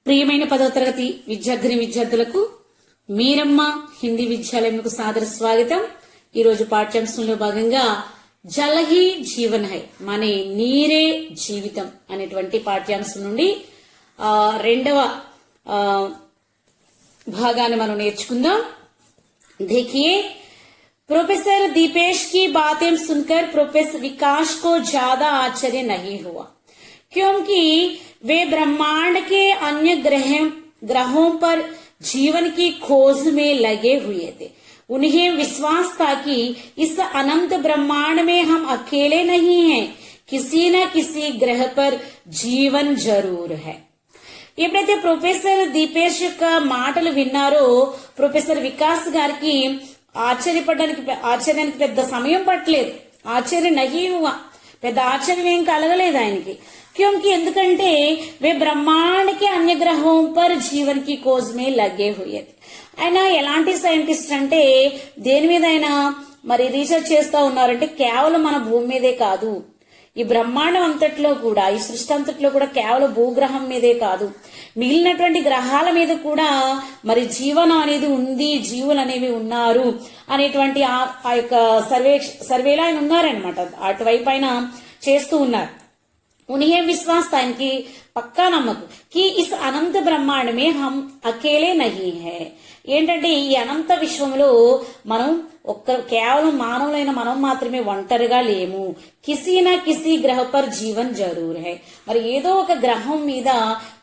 ప్రియమైన 10వ తరగతి విద్యార్థిని విద్యార్థులకు మీరమ్మ హిందీ విద్యాలయంకు సాదర స్వాగతం. ఈ రోజు పాఠ్యాంశంలో భాగంగా జల్ హీ జీవన్ హై మానే నీరే జీవితం అనేటువంటి పాఠ్యాంశం నుండి రెండవ భాగాన్ని మనం నేర్చుకుందాం. देखिए, प्रोफेसर दीपेश की बातें सुनकर प्रोफेसर विकास को ज्यादा आश्चर्य नहीं हुआ, क्योंकि वे ब्रह्मांड के अन्य ग्रहों पर जीवन की खोज में लगे हुए थे. उन्हें विश्वास था कि इस अनंत ब्रह्मांड में हम अकेले नहीं हैं, किसी न किसी ग्रह पर जीवन जरूर है. ఎప్పుడైతే ప్రొఫెసర్ దీపేష్ యొక్క మాటలు విన్నారో ప్రొఫెసర్ వికాస్ గారికి ఆశ్చర్యానికి పెద్ద సమయం పట్టలేదు. ఆశ్చర్యం నహీ హువా, పెద్ద ఆశ్చర్యం ఏం కలగలేదు ఆయనకి. క్యోంకి ఎందుకంటే వే బ్రహ్మాండకి అన్య గ్రహం పర్ జీవన్ కి కోజ్ మే లగే హుయే. ఆయన ఎలాంటి సైంటిస్ట్ అంటే దేని మీద ఆయన మరి రీసెర్చ్ చేస్తా ఉన్నారంటే కేవలం మన భూమి మీదే కాదు, ఈ బ్రహ్మాండం అంతట్లో కూడా, ఈ సృష్టి అంతట్లో కూడా కేవలం భూగ్రహం మీదే కాదు, మిగిలినటువంటి గ్రహాల మీద కూడా మరి జీవనం అనేది ఉంది, జీవులు అనేవి ఉన్నారు అనేటువంటి ఆ యొక్క సర్వేలో ఆయన ఉన్నారనమాట. అటువైపు ఆయన చేస్తూ ఉన్నారు. उन्हें विश्वास था, इनकी పక్కా నమ్మకం కి ఇస్ అనంత బ్రహ్మాండమే హం అకేలే నహీ హై. ఏంటంటే ఈ అనంత విశ్వంలో మనం కేవలం మానవులైన మనం మాత్రమే ఒంటరిగా లేము. కిసీ నా కిసీ గ్రహ పర్ జీవన్ జరూర్ హై. మరి ఏదో ఒక గ్రహం మీద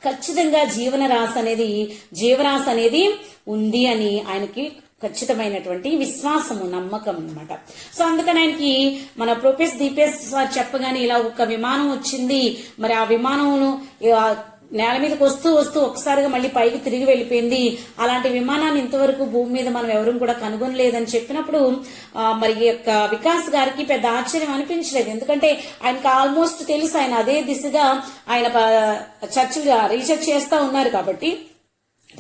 ఖచ్చితంగా జీవరాశి అనేది ఉంది అని ఆయనకి ఖచ్చితమైనటువంటి విశ్వాసము, నమ్మకం అన్నమాట. సో అందుకని ఆయనకి మన ప్రొఫెసర్ దీపేష్ సార్ చెప్పగానే ఇలా ఒక విమానం వచ్చింది, మరి ఆ విమానంలో నేల మీదకి వస్తూ ఒక్కసారిగా మళ్ళీ పైకి తిరిగి వెళ్ళిపోయింది, అలాంటి విమానాన్ని ఇంతవరకు భూమి మీద మనం ఎవరూ కూడా కనుగొనలేదని చెప్పినప్పుడు మరి యొక్క వికాస్ గారికి పెద్ద ఆశ్చర్యం అనిపించలేదు. ఎందుకంటే ఆయనకు ఆల్మోస్ట్ తెలుసు, ఆయన అదే దిశగా ఆయన రీసెర్చ్ చేస్తా ఉన్నారు కాబట్టి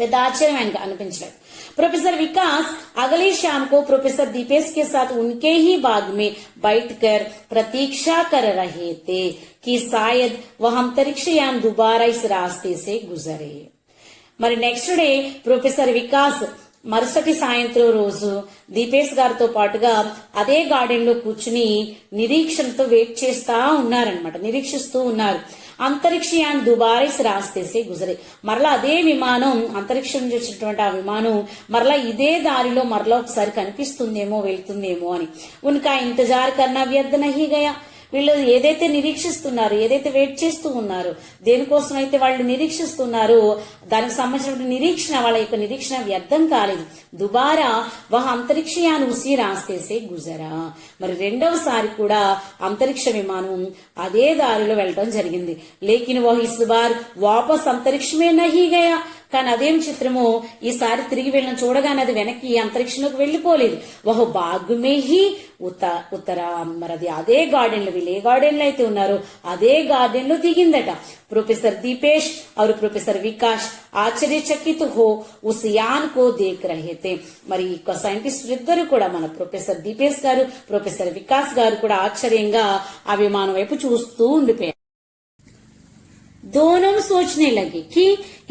పెద్ద ఆశ్చర్యం ఆయనకు అనిపించలేదు. प्रोफेसर विकास अगली शाम को प्रोफेसर दीपेश के साथ उनके ही बाग में बैठकर प्रतीक्षा कर रहे थे कि शायद वह अंतरिक्ष यान दोबारा इस रास्ते से गुजरे. మరి నెక్స్ట్ డే ప్రొఫెసర్ వికాస్ మరుసటి సాయంత్రం రోజు దీపేష్ గారితో పాటుగా అదే గార్డెన్ లో కూర్చుని నిరీక్షణతో వెయిట్ చేస్తా ఉన్నారనమాట, నిరీక్షిస్తూ ఉన్నారు. అంతరిక్షయాన్ దుబారిస్ రాస్తేసే గుజరే. మరలా అదే విమానం, అంతరిక్షం చేసినటువంటి ఆ విమానం మరలా ఇదే దారిలో మరలా ఒకసారి కనిపిస్తుందేమో, వెళ్తుందేమో అని. ఉన్కా ఇంతజార్ కన్నా వ్యర్థ నహీ గయా. వీళ్ళు ఏదైతే నిరీక్షిస్తున్నారు, ఏదైతే వెయిట్ చేస్తూ ఉన్నారు, దేనికోసం అయితే వాళ్ళు నిరీక్షిస్తున్నారో దానికి సంబంధించిన నిరీక్షణ, వాళ్ళ యొక్క నిరీక్షణ వ్యర్థం కాలేదు. దుబారా వహ అంతరిక్షయాన్ ఉసి రాస్తేసే గుజరా. మరి రెండవసారి కూడా అంతరిక్ష విమానం అదే దారిలో వెళ్ళడం జరిగింది. లేకిన్ వహ్ ఇస్ బార్ వాపస్ అంతరిక్షమే నహీ గయా. కానీ అదేం చిత్రమో, ఈసారి తిరిగి వెళ్ళిన చూడగానే అది వెనక్కి అంతరిక్షంలోకి వెళ్లిపోలేదు. వహు బాగుమే హీ ఉత్తరా. మరి అది అదే గార్డెన్ లో, వీళ్ళు ఏ గార్డెన్ లో అయితే ఉన్నారో అదే గార్డెన్ లో దిగిందట. ప్రొఫెసర్ దీపేష్ और ప్రొఫెసర్ వికాస్ ఆశ్చర్యచకిత్ హో ఉస్ యాన్ కో దేఖ్ రహే తే. మరి సైంటిస్టులు ఇద్దరు కూడా, మన ప్రొఫెసర్ దీపేష్ గారు, ప్రొఫెసర్ వికాస్ గారు కూడా ఆశ్చర్యంగా ఆ విమానం వైపు చూస్తూ ఉండిపోయారు. दोनों सोचने लगे कि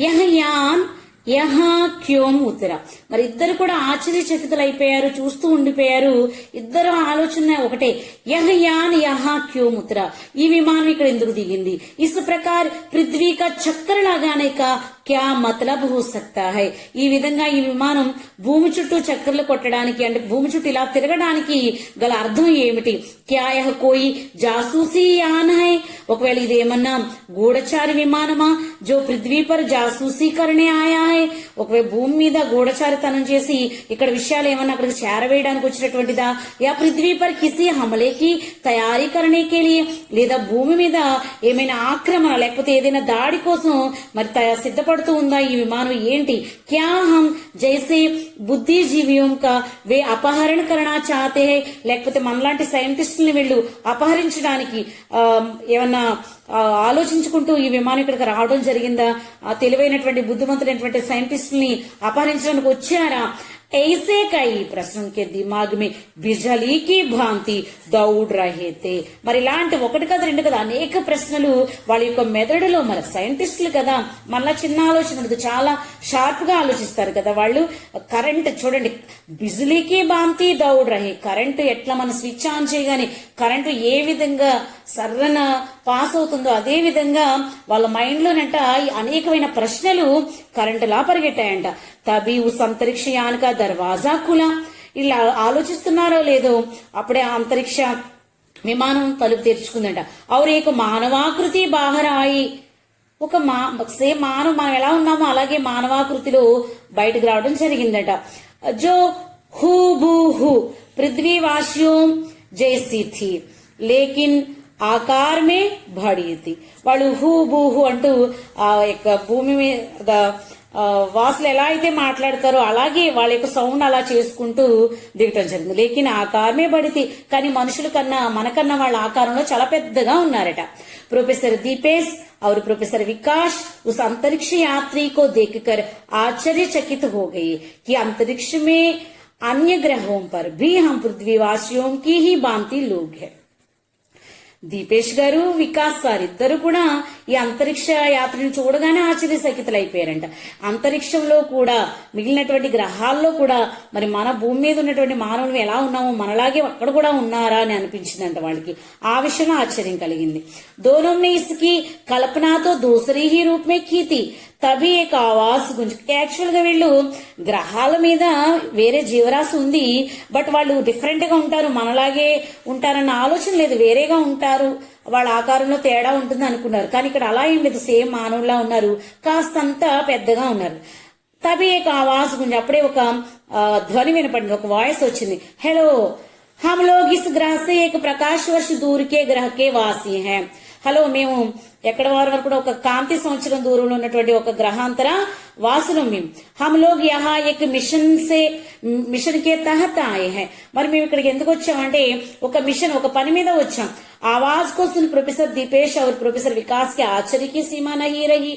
यह यान యహా క్యోం ఉత్తర. మరి ఇద్దరు కూడా ఆశ్చర్యచకితులు అయిపోయారు, చూస్తూ ఉండిపోయారు. ఇద్దరు ఆలోచన ఒకటే, యహ యాన్ యహా క్యోం ఉత్తర. ఈ విమానం ఇక్కడ ఎందుకు దిగింది? ఇస్ ప్రకార్ పృథ్వీ కా చక్కర లాగానే కా క్యా మతలబ్ హో సక్తా హై. ఈ విధంగా ఈ విమానం భూమి చుట్టూ చక్కర్లు కొట్టడానికి, అంటే భూమి చుట్టూ ఇలా తిరగడానికి గల అర్థం ఏమిటి? క్యా యహ కోయి జాసూసీ యాన్ హై. ఒకవేళ ఇదేమన్నా గూఢచారి విమానమా, జో పృథ్వీ పర్ జాసూసీ కరణే ఆయా హై. ఒకవేళ భూమి మీద గూఢచారితనం చేసి ఇక్కడ విషయాలు ఏమన్నా అక్కడికి చేరవేయడానికి వచ్చినటువంటిదా? యా పృథ్వీ పర్ కిసి హమలేకి తయారీ కరణే కే లియే. లేదా భూమి మీద ఏమైనా ఆక్రమణ లేకపోతే ఏదైనా దాడి కోసం మరి సిద్ధపడుతూ ఉందా ఈ విమానం? ఏంటి? క్యా హం జైసే బుద్ధిజీవియోం కా వే అపహరణ కరణా చాతే హై. లేకపోతే మనలాంటి సైంటిస్టుల్ని వీళ్ళు అపహరించడానికి ఏమన్నా ఆలోచించుకుంటూ ఈ విమానం ఇక్కడికి రావడం జరిగిందా? తెలివైనటువంటి బుద్ధిమంతులైనటువంటి సైంటిస్టుల్ని అపహరించడానికి వచ్చారా? ऐसे कई प्रश्न के दिमाग में బిజలీ की భాంతి దౌడ్ రహే తే. మరి ఇలాంటి ఒకటి కదా రెండు కదా అనేక ప్రశ్నలు వాళ్ళ యొక్క మెదడులో, మరి సైంటిస్టులు కదా మళ్ళా చిన్న ఆలోచన ఉండదు, చాలా షార్ప్ గా ఆలోచిస్తారు కదా వాళ్ళు. కరెంట్ చూడండి, బిజలీకి భాంతి దౌడ్ రహే, కరెంటు ఎట్లా మనం స్విచ్ ఆన్ చేయగానే కరెంటు ఏ విధంగా సర్రన పాస్ అవుతుందో అదే విధంగా వాళ్ళ మైండ్ లోనంట అనేకమైన ప్రశ్నలు కరెంటులా పరిగెట్టాయంట. తబి ఉస్ అంతరిక్ష యాన్ కా దర్వాజా ఖులా, ఇలా ఆలోచిస్తున్నారో లేదో అప్పుడే ఆ అంతరిక్ష విమానం తలుపు తెరుచుకుందంట. ఔర్ ఏక మానవాకృతి బాహరాయి, ఒక సేమ్ మానవ మనం ఎలా ఉన్నామో అలాగే మానవాకృతిలో బయటకు రావడం జరిగిందట. జో హూ భూ హూ పృథ్వీవాసియోం జైసీ థీ లేకిన్ ఆకార్ మే బడి థీ. వాళ్ళు హూ బూహు అంటూ ఆ యొక్క భూమి మీద వాసులు ఎలా అయితే మాట్లాడతారో అలాగే వాళ్ళ యొక్క సౌండ్ అలా చేసుకుంటూ దిగటం జరిగింది. లేకిన్ ఆకారమే బడితి, కానీ మనుషుల కన్నా మనకన్నా వాళ్ళ ఆకారంలో చాలా పెద్దగా ఉన్నారట. प्रोफेसर दीपेश और प्रोफेसर विकास उस अंतरिक्ष यात्री को देखकर आश्चर्यचकित हो गए कि अंतरिक्ष में अन्य ग्रहों पर भी हम पृथ्वीवासियों की ही भांति लोग हैं. దీపేష్ గారు, వికాస్ సార్ ఇద్దరు కూడా ఈ అంతరిక్ష యాత్రను చూడగానే ఆశ్చర్యచకితులైపోయారంట. అంతరిక్షంలో కూడా మిగిలినటువంటి గ్రహాల్లో కూడా మరి మన భూమి మీద ఉన్నటువంటి మానవులు ఎలా ఉన్నామో మనలాగే అక్కడ కూడా ఉన్నారా అని అనిపించిందంట వాళ్ళకి. ఆ విషయంలో ఆశ్చర్యం కలిగింది. दोनों ने इसकी कल्पना तो दूसरी ही रूप में की थी, తబి ఏక ఆవాజ్ గుంజ. యాక్చువల్ గా వీళ్ళు గ్రహాల మీద వేరే జీవరాశి ఉంది, బట్ వాళ్ళు డిఫరెంట్ గా ఉంటారు, మనలాగే ఉంటారన్న ఆలోచన లేదు, వేరేగా ఉంటారు, వాళ్ళ ఆకారంలో తేడా ఉంటుంది అనుకున్నారు. కానీ ఇక్కడ అలా ఏం లేదు, సేమ్ మానవులా ఉన్నారు, కాస్తంత పెద్దగా ఉన్నారు. తబి ఏక ఆవాజ్ గుంజ. అప్పుడే ఒక ధ్వని వినపడింది, ఒక వాయిస్ వచ్చింది. హలో हम लोग इस ग्रह से एक प्रकाश वर्ष दूर के ग्रह के वासी हैं. హలో, మేము ఎక్కడ వారి వరకు కూడా ఒక కాంతి సంవత్సరం దూరంలో ఉన్నటువంటి ఒక గ్రహాంతర వాసులం మేము. हम लोग यहाँ एक మిషన్ కే తహత్ ఆయే హై. మరి మేము ఇక్కడికి ఎందుకు వచ్చామంటే ఒక మిషన్, ఒక పని మీద వచ్చాం. ఆవాజ్ కో సున్ ప్రొఫెసర్ దీపేష్ और ప్రొఫెసర్ వికాస్ కి ఆశ్చర్య కి సీమా నహీ రహీ.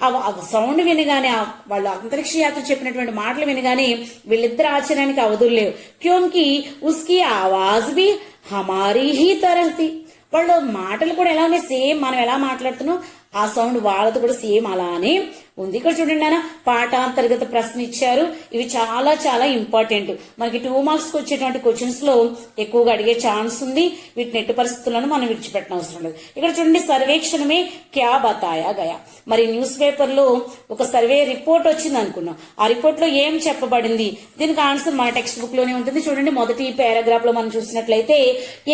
ఆ సౌండ్ వినగానే, వాళ్ళు అంతరిక్ష యాత్ర చెప్పినటువంటి మాటలు వినగానే వీళ్ళిద్దరు ఆశ్చర్యానికి అవధులు లేవు. క్యోంకి ఉస్కి ఆవాజ్ బి హమారీ హీ తరహ్ థీ. వాళ్ళు మాటలు కూడా ఎలా ఉన్నాయి, సేమ్ మనం ఎలా మాట్లాడుతున్నాం ఆ సౌండ్ వాళ్ళతో కూడా సేమ్ అలానే ఉంది. ఇక్కడ చూడండి అన్న, పాఠాంతర్గత ప్రశ్న ఇచ్చారు. ఇవి చాలా చాలా ఇంపార్టెంట్. మనకి 2 మార్క్స్ కి వచ్చేటువంటి క్వశ్చన్స్ లో ఎక్కువగా అడిగే ఛాన్స్ ఉంది. వీటిని ఎట్టి పరిస్థితులను మనం విడిచిపెట్టడం అవసరం లేదు. ఇక్కడ చూడండి, సర్వేక్షణమే క్యా బతాయా గయా. మరి న్యూస్ పేపర్ లో ఒక సర్వే రిపోర్ట్ వచ్చింది అనుకున్నాం. ఆ రిపోర్ట్ లో ఏం చెప్పబడింది, దీనికి ఆన్సర్ మన టెక్స్ట్ బుక్ లోనే ఉంటుంది. చూడండి, మొదటి పారాగ్రాఫ్ లో మనం చూసినట్లయితే,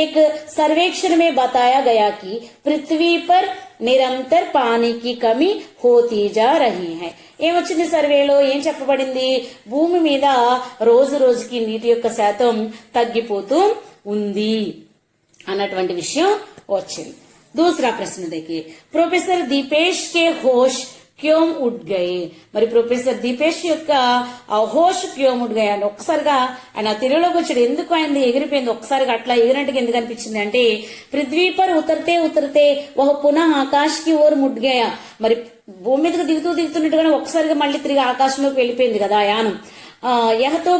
ఏక్ సర్వేక్షణమే బతాయా గయా కి పృథ్వీ పర్ నిరంతర పానీకి కమి హోతీ జా రహీ హై. ఏమొచ్చింది సర్వేలో, ఏం చెప్పబడింది, భూమి మీద రోజు రోజుకి నీటి యొక్క శాతం తగ్గిపోతూ ఉంది అన్నటువంటి విషయం వచ్చింది. దూసరా ప్రశ్న देखिए, ప్రొఫెసర్ దీపేష్ కే హోష్ క్యోం ఉడ్ గయే. మరి ప్రొఫెసర్ దీపేష్ యొక్క హోష్ క్యోం ఉడ్ గయే అని ఒక్కసారిగా ఆయన తెలుగులోకి వచ్చాడు. ఎందుకు ఆయన ఎగిరిపోయింది, ఒక్కసారిగా అట్లా ఎగిరినట్టుగా ఎందుకు అనిపించింది అంటే, పృథ్వీ పర్ ఉతరతే ఉతరతే వహ పునః ఆకాశ్ కి ఓర్ ముడ్ గయా. మరి భూమి మీదకి దిగుతున్నట్టుగానే ఒక్కసారిగా మళ్ళీ తిరిగి ఆకాశంలోకి వెళ్ళిపోయింది కదా యానం. యహతో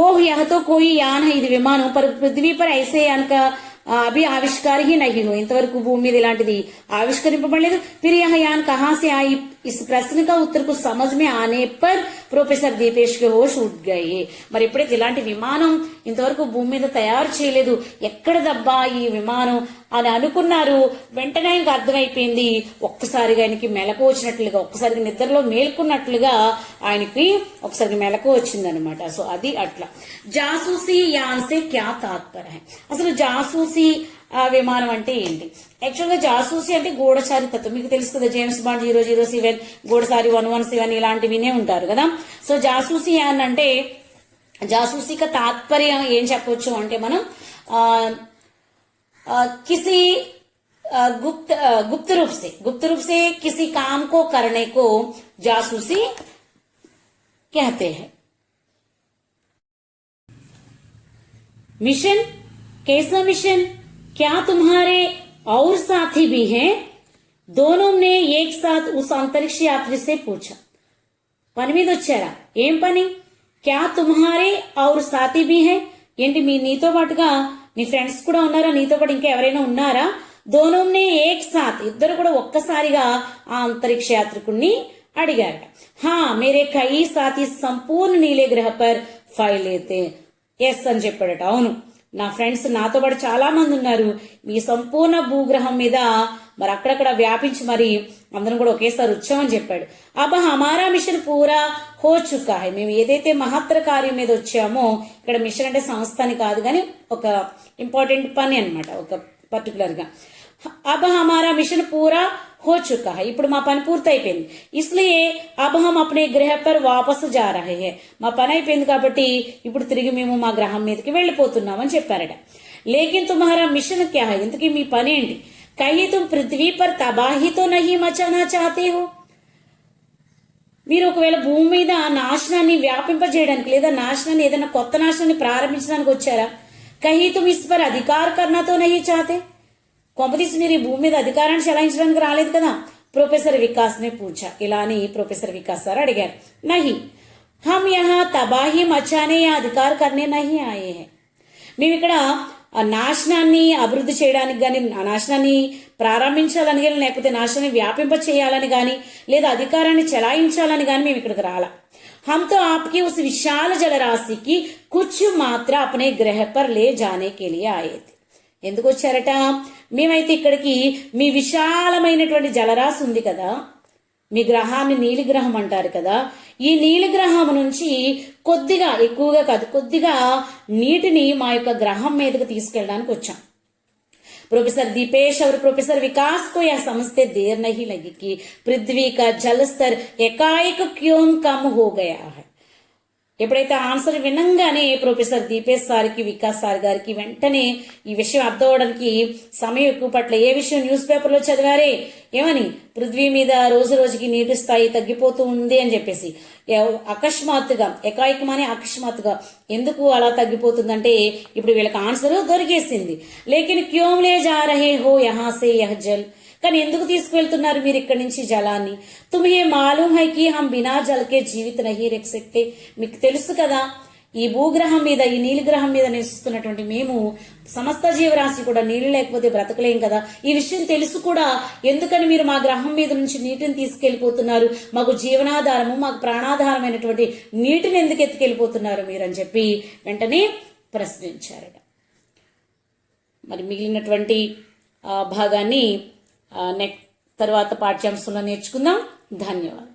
ఓహ్ యహతో కోయి యాన్ హై, ఇది విమానం. పర్ పృథ్వీ పర్ ఐసే యాన్ కా అభి ఆవిష్కార హీ నహీ హో. ఇంతవరకు భూమి మీద ఇలాంటిది ఆవిష్కరింపబడలేదు. ఫిర్ యహ యాన్ కహా సే ఆయి, इस प्रश्न का उत्तर को समझ में आने पर ప్రొఫెసర్ దీపేష్ కి హోష్ ఉడ్ గయే. మరి ఎప్పుడైతే ఇలాంటి విమానం ఇంతవరకు భూమి మీద తయారు చేయలేదు, ఎక్కడ దబ్బా ఈ విమానం అని అనుకున్నారు. వెంటనే ఆయనకు అర్థమైపోయింది, ఒక్కసారిగా ఆయనకి మెలకు వచ్చినట్లుగా, ఒక్కసారిగా నిద్రలో మేల్కొన్నట్లుగా ఆయనకి ఒకసారి మెలకు వచ్చింది అనమాట. సో అది అట్లా. జాసూసీ యాన్ సే క్యా తాత్పర్య హై. అసలు జాసూసీ విమానం అంటే ఏంటి? యాక్చువల్ గా జాసూసి అంటే గూఢచారి తత్వం. మీకు తెలుసు కదా, జేమ్స్ బాండ్ 007, గూఢచారి 117 ఇలాంటివి వినే ఉంటారు కదా. సో జాసూసి యాన్ అంటే, జాసూసి కా తాత్పర్యం ఏం చెప్పొచ్చు అంటే, మనం किसी गुप्त रूप से किसी काम को करने को जासूसी कहते हैं. मिशन, कैसा मिशन, क्या तुम्हारे और साथी भी हैं? दोनों ने एक साथ उस अंतरिक्ष यात्री से पूछा, పని మీద వచ్చారా? ఏం పని? క్యా తుమ్హారే ఔర్ సాథీ భీ హై? ఏంటి నీతో పాటుగా నీ ఫ్రెండ్స్ కూడా ఉన్నారా? నీతో పాటు ఇంకా ఎవరైనా ఉన్నారా? దోనోనే ఏక్ సాత్, ఇద్దరు కూడా ఒక్కసారిగా ఆ అంతరిక్ష యాత్రికుణ్ణి అడిగారట. హా మేరే కई సాథీ సంపూర్ణ నీలే గ్రహ పర్ ఫైలేతే. ఎస్ అని చెప్పాడట. అవును, నా ఫ్రెండ్స్ నాతో పాటు చాలా మంది ఉన్నారు ఈ సంపూర్ణ భూగ్రహం మీద, మరి అక్కడక్కడ వ్యాపించి మరి అందరం కూడా ఒకేసారి వచ్చామని చెప్పాడు. అబ్బా హమారా మిషన్ పూరా హో చుకా హై. మేము ఏదైతే మహత్తర కార్యం మీద వచ్చామో, ఇక్కడ మిషన్ అంటే సంస్థ అని కాదు కానీ ఒక ఇంపార్టెంట్ పని అన్నమాట, ఒక పర్టికులర్ గా. अब हमारा मिशन पूरा हो चुका है, ఇప్పుడు మా పని పూర్తయిపోయింది. ఇస్లియే अब हम अपने ग्रह पर वापस जा रहे हैं. మా పని అయిపోయింది కాబట్టి ఇప్పుడు తిరిగి మేము మా గ్రహం మీదకి వెళ్ళిపోతున్నామని చెప్పారట. లేకిన్ తుమ్హారా మిషన్ క్యా హై, ఇంతకీ మీ పని ఏంటి? కహీ తుమ్ పృథ్వీ పర్ తబాహీ తో నహీ మచానా చాతే హో. మీరు ఒకవేళ భూమి మీద నాశనాన్ని వ్యాపింపజేయడానికి లేదా నాశనాన్ని ఏదైనా కొత్త నాశనాన్ని ప్రారంభించడానికి వచ్చారా? కహీ తుమ్ ఇస్ పర్ అధికార్ కర్నాతో నహీ చాతే. కొంపతీసి మీరు ఈ భూమి మీద అధికారాన్ని చెలాయించడానికి రాలేదు కదా? ప్రొఫెసర్ వికాస్ నే పూछा. ఇలా అని ప్రొఫెసర్ వికాస్ సార్ అడిగారు. నహీ హమ్ యహా తబాహీ మచానే యా అధికార్ కర్నే నహీ ఆయే హై. మేము ఇక్కడ నాశనాన్ని అభివృద్ధి చేయడానికి గాని, నాశనాన్ని ప్రారంభించాలని కానీ, లేకపోతే నాశనాన్ని వ్యాపింప చేయాలని కానీ, లేదా అధికారాన్ని చెలాయించాలని కానీ మేము ఇక్కడికి రాలా. हम तो आपकी उस विशाल जलराशि की कुछ मात्रा अपने ग्रह पर ले जाने के लिए आए थे. ఎందుకు వచ్చారట? మేమైతే ఇక్కడికి మీ విశాలమైనటువంటి జలరాశి ఉంది కదా, మీ గ్రహాన్ని నీలిగ్రహం అంటారు కదా, ఈ నీలిగ్రహం నుంచి కొద్దిగా, ఎక్కువగా కాదు, కొద్దిగా నీటిని మా యొక్క గ్రహం మీదకి తీసుకెళ్ళడానికి వచ్చాం. प्रोफेसर दीपेश और प्रोफेसर विकास को यह समझते देर नहीं लगी कि पृथ्वी का जल स्तर एकाएक क्यों कम हो गया है. ఎప్పుడైతే ఆన్సర్ వినంగానే ప్రొఫెసర్ దీపేష్ సార్కి, వికాస్ సార్ గారికి వెంటనే ఈ విషయం అర్థం అవడానికి సమయం ఎక్కువ పట్ల. ఏ విషయం న్యూస్ పేపర్లో చదివారే, ఏమని? పృథ్వీ మీద రోజు రోజుకి నీటి స్థాయి తగ్గిపోతూ ఉంది అని చెప్పేసి. అకస్మాత్తుగా, ఏకాయికమని అకస్మాత్తుగా ఎందుకు అలా తగ్గిపోతుందంటే ఇప్పుడు వీళ్ళకి ఆన్సర్ దొరికేసింది. లేకిన్ క్యోం లే జా రహే హో యహా సే యహ్ జల్. కానీ ఎందుకు తీసుకువెళ్తున్నారు మీరు ఇక్కడి నుంచి జలాన్ని? తుమ్హే మాలూమ్ హై కి హమ్ బినా జల్కే జీవిత నహీ రఖ్ సక్తే. మీకు తెలుసు కదా, ఈ భూగ్రహం మీద, ఈ నీలిగ్రహం మీద నివసిస్తున్నటువంటి మేము, సమస్త జీవరాశి కూడా నీళ్లు లేకపోతే బ్రతకలేం కదా. ఈ విషయం తెలుసు కూడా ఎందుకని మీరు మా గ్రహం మీద నుంచి నీటిని తీసుకెళ్లిపోతున్నారు? మాకు జీవనాధారము, మాకు ప్రాణాధారమైనటువంటి నీటిని ఎందుకు ఎత్తుకెళ్లిపోతున్నారు మీరు అని చెప్పి వెంటనే ప్రశ్నించారట. మరి మిగిలినటువంటి భాగాన్ని తర్వాత పాఠ్యాంశంలో నేర్చుకుందాం. ధన్యవాదాలు.